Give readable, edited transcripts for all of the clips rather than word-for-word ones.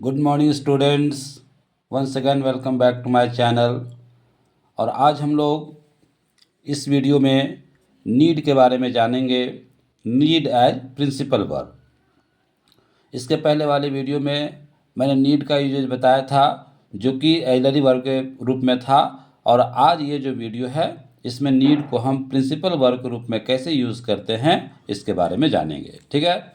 Good morning students. Once again welcome back to my channel. और आज हम लोग इस वीडियो में नीड के बारे में जानेंगे। Need as principal verb. इसके पहले वाले वीडियो में मैंने नीड का यूजेज बताया था, जो कि ऑक्सिलरी वर्ब के रूप में था। और आज ये जो वीडियो है, इसमें नीड को हम प्रिंसिपल वर्ब के रूप में कैसे यूज़ करते हैं, इसके बारे में जानेंगे। ठीक है,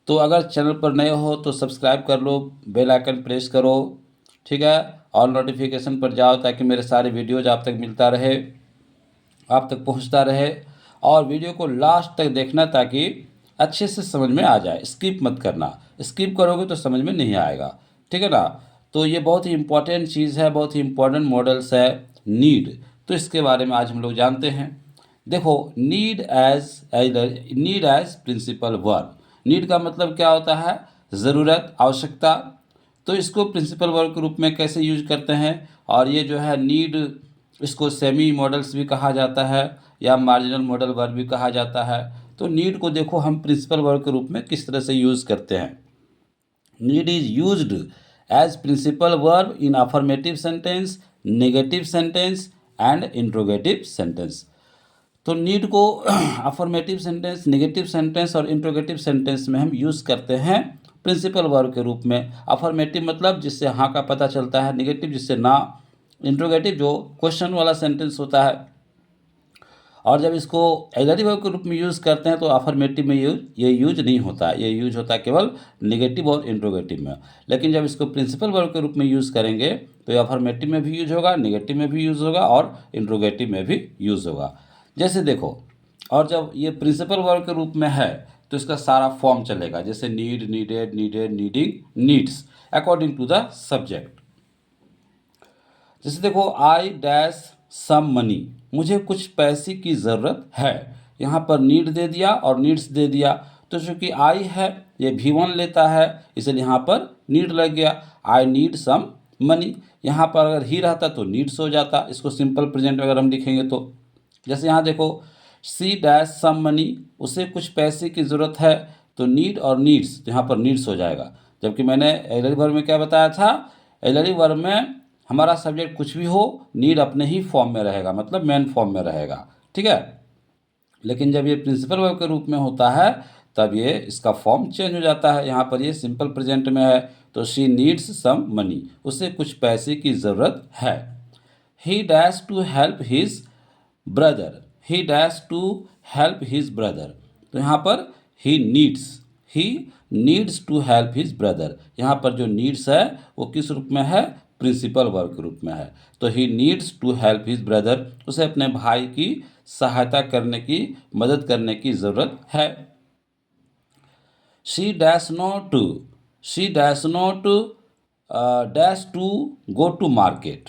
तो अगर चैनल पर नए हो तो सब्सक्राइब कर लो, बेल आइकन प्रेस करो। ठीक है, और नोटिफिकेशन पर जाओ ताकि मेरे सारे वीडियोज आप तक मिलता रहे, आप तक पहुंचता रहे। और वीडियो को लास्ट तक देखना ताकि अच्छे से समझ में आ जाए। स्किप मत करना, स्किप करोगे तो समझ में नहीं आएगा। ठीक है ना। तो ये बहुत ही इम्पोर्टेंट चीज़ है, बहुत ही इम्पोर्टेंट मॉडल्स है नीड। तो इसके बारे में आज हम लोग जानते हैं। देखो, need as principal verb. Need का मतलब क्या होता है? ज़रूरत, आवश्यकता। तो इसको प्रिंसिपल वर्ब के रूप में कैसे यूज करते हैं? और ये जो है नीड, इसको सेमी मॉडल्स भी कहा जाता है या मार्जिनल मॉडल वर्ब भी कहा जाता है। तो नीड को देखो हम प्रिंसिपल वर्ब के रूप में किस तरह से यूज़ करते हैं। Need is used as principal verb in affirmative sentence, negative sentence and interrogative sentence. तो नीड को अफर्मेटिव सेंटेंस, नेगेटिव सेंटेंस और इंट्रोगेटिव सेंटेंस में हम यूज़ करते हैं प्रिंसिपल वर्ब के रूप में। अफर्मेटिव मतलब जिससे हाँ का पता चलता है, नेगेटिव जिससे ना, इंट्रोगेटिव जो क्वेश्चन वाला सेंटेंस होता है। और जब इसको ऑक्सिलरी वर्ब के रूप में यूज़ करते हैं तो अफर्मेटिव में ये यूज नहीं होता है, ये यूज होता है केवल नेगेटिव और इंट्रोगेटिव में। लेकिन जब इसको प्रिंसिपल वर्ब के रूप में यूज़ करेंगे तो ये अफर्मेटिव में भी यूज होगा, नेगेटिव में भी यूज़ होगा और इंट्रोगेटिव में भी यूज़ होगा। जैसे देखो, और जब ये प्रिंसिपल वर्ब के रूप में है तो इसका सारा फॉर्म चलेगा, जैसे need, needed, needed, needing, needs, according to the subject. जैसे देखो, आई डैश सम मनी, मुझे कुछ पैसे की ज़रूरत है। यहाँ पर नीड दे दिया और नीड्स दे दिया। तो चूँकि आई है, ये V1 लेता है, इसलिए यहाँ पर नीड लग गया। I need some money. यहाँ पर अगर ही रहता तो नीड्स हो जाता। इसको सिंपल प्रेजेंट में अगर हम लिखेंगे तो, जैसे यहाँ देखो, सी डैश सम मनी, उसे कुछ पैसे की ज़रूरत है। तो नीड और नीड्स, यहाँ पर नीड्स हो जाएगा। जबकि मैंने ऑक्सिलरी वर्ब में क्या बताया था? ऑक्सिलरी वर्ब में हमारा सब्जेक्ट कुछ भी हो, नीड अपने ही फॉर्म में रहेगा, मतलब मेन फॉर्म में रहेगा। ठीक है। लेकिन जब ये प्रिंसिपल वर्ब के रूप में होता है तब ये इसका फॉर्म चेंज हो जाता है। यहाँ पर ये सिंपल प्रेजेंट में है, तो शी नीड्स सम मनी, उसे कुछ पैसे की ज़रूरत है। He dash to help his brother, he dash to help his brother. तो यहाँ पर he needs to help his brother. यहाँ पर जो नीड्स है वो किस रूप में है? प्रिंसिपल वर्ब के रूप में है। तो he needs to help his brother, उसे अपने भाई की सहायता करने की, मदद करने की ज़रूरत है। She dash not dash to go to market,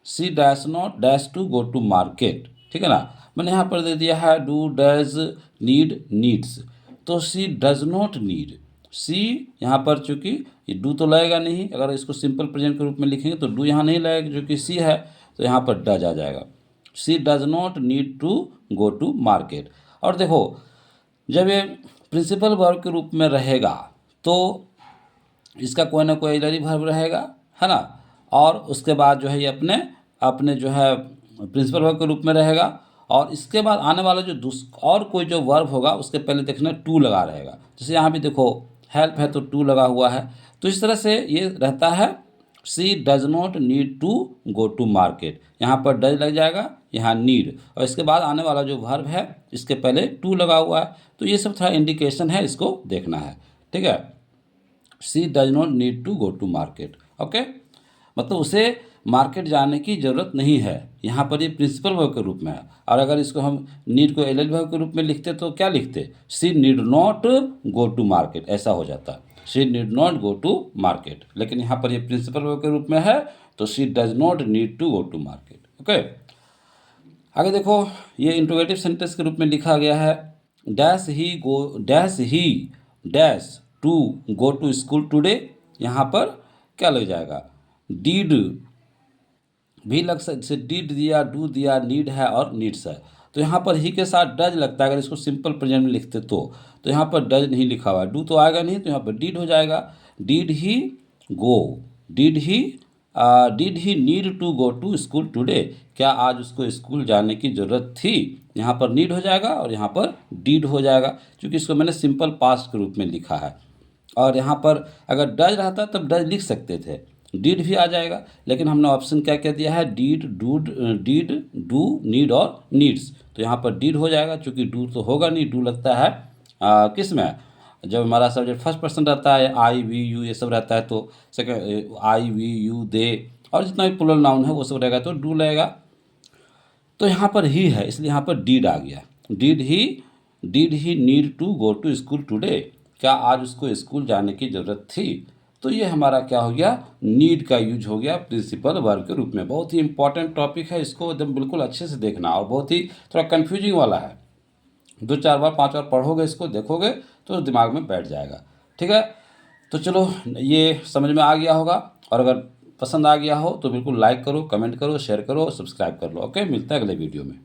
she dash not dash to go to market. ठीक है ना। मैंने यहाँ पर दे दिया है डू, डज, नीड, नीड्स। तो she does not need, see यहाँ पर चूँकि ये डू तो लगेगा नहीं, अगर इसको सिंपल प्रेजेंट के रूप में लिखेंगे तो डू यहाँ नहीं लगेगा, जो कि सी है, तो यहाँ पर डज आ जाएगा। She does not need to go to market. और देखो, जब ये प्रिंसिपल वर्ब के रूप में रहेगा तो इसका कोई ना कोई ऑक्सिलरी वर्ब रहेगा, है ना। और उसके बाद जो है ये अपने अपने जो है प्रिंसिपल वर्ब के रूप में रहेगा। और इसके बाद आने वाला जो और कोई जो वर्ब होगा उसके पहले देखना टू लगा रहेगा। जैसे यहाँ भी देखो, हेल्प है तो टू लगा हुआ है। तो इस तरह से ये रहता है। She does not need to go to market, यहाँ पर डज लग जाएगा, यहाँ नीड, और इसके बाद आने वाला जो वर्ब है इसके पहले टू लगा हुआ है। तो ये सब थोड़ा इंडिकेशन है, इसको देखना है। ठीक है। She does not need to go to market. Okay, मतलब उसे मार्केट जाने की ज़रूरत नहीं है। यहाँ पर ये प्रिंसिपल वर्ब के रूप में है। और अगर इसको हम नीड को ऑक्सिलरी वर्ब के रूप में लिखते तो क्या लिखते? She need not go to market, ऐसा हो जाता। She need not go to market. लेकिन यहाँ पर ये प्रिंसिपल वर्ब के रूप में है तो she does not need to go to market. Okay, आगे देखो, ये इंट्रोगेटिव सेंटेंस के रूप में लिखा गया है। Dash he dash to go to school today. यहाँ पर क्या लग जाएगा? डीड भी लग सकता, जैसे डीड दिया, डू दिया, नीड है और नीड्स है। तो यहाँ पर ही के साथ डज लगता है। अगर इसको सिंपल प्रेजेंट में लिखते तो यहाँ पर डज नहीं लिखा हुआ है, डू तो आएगा नहीं, तो यहाँ पर डीड हो जाएगा। Did he go, did he need to go to school today, क्या आज उसको स्कूल जाने की ज़रूरत थी। यहाँ पर नीड हो जाएगा और यहाँ पर डिड हो जाएगा, क्योंकि इसको मैंने सिंपल पास्ट के रूप में लिखा है। और यहाँ पर अगर डज रहता तब डज लिख सकते थे, डिड भी आ जाएगा, लेकिन हमने ऑप्शन क्या कह दिया है, डिड डू नीड और नीड्स। तो यहाँ पर डिड हो जाएगा, क्योंकि डू तो होगा नहीं, डू लगता है किस में, जब हमारा सब्जेक्ट फर्स्ट पर्सन रहता है, आई वी यू ये सब रहता है, तो second I we you they और जितना भी प्लूरल नाउन है वो सब रहेगा तो डू लगेगा। तो यहाँ पर ही है, इसलिए यहाँ पर डीड आ गया। Did he need to go to school today, क्या आज उसको स्कूल जाने की ज़रूरत थी। तो ये हमारा क्या हो गया, नीड का यूज हो गया प्रिंसिपल वर्ब के रूप में। बहुत ही इंपॉर्टेंट टॉपिक है, इसको एकदम बिल्कुल अच्छे से देखना, और बहुत ही थोड़ा कन्फ्यूजिंग वाला है। 2-4 बार 5 बार पढ़ोगे, इसको देखोगे तो दिमाग में बैठ जाएगा। ठीक है, तो चलो ये समझ में आ गया होगा, और अगर पसंद आ गया हो तो बिल्कुल लाइक करो, कमेंट करो, शेयर करो, सब्सक्राइब कर लो। ओके, मिलता है अगले वीडियो में।